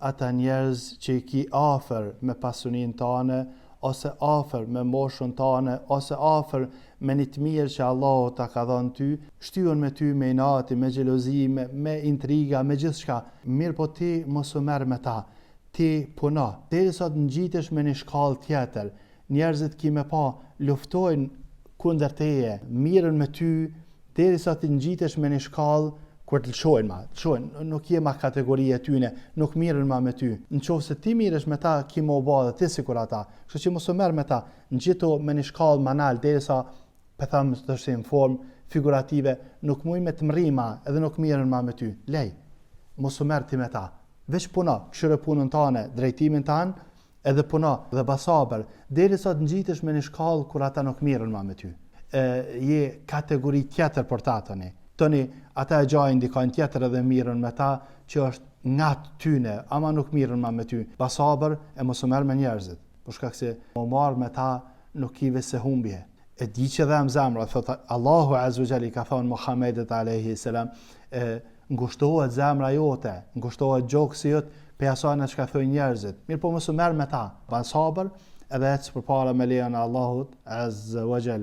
ata njerëz që i ki afër me pasuninë tane, ose afër me moshën tane, ose afër me një të mirë që Allahu ta ka dhënë ty, shtyhen me ty me inati, me xhelozi, me intriga, me gjithçka. Mirë po ti mos u merr me ta. Ti puno. Derisa të ngjitesh me një shkallë tjetër, njerëzit ki me pa luftojnë kundër teje, mirën me ty, derisa të ngjitesh me një shkallë kur të lëshojnë, nuk je ma kategorie tyne, nuk mirën ma me ty. Në qoftë se ti miresh me ta, ki më u ba dhe ti sikur ata. Kështu që mos u merr me ta, ngjito me një shkallë manal, derisa pëtham të është në formë figurative, nuk muj me të mrima edhe nuk mirën ma me ty. Lej, mos u merr ti me ta. Veç puna, këshire punën tane, drejtimin tanë, edhe puna dhe basabër, derisa të ngjitesh me një shkallë kur ata nuk mirën ma me ty. Je kategori tjetër për ta tani. Tani, ata e gjajnë dikajnë tjetër edhe mirën me ta, që është nga tyne, ama nuk mirën ma me ty. Basabër e mos u merr me njerëzit, për shkak se më marr me ta nuk kive se humbje. E di që dhe më zemra, thot Allahu Azza wa Jalla ka thonë Muhamedit alayhi salam, ngushtohet zemra jote, ngushtohet gjoksi jot për asaj në çka thojnë njerëzit. Mirë po mos u merr me ta. Ban sabër edhe ec përpara me lejen e Allahut Azza wa Jalla.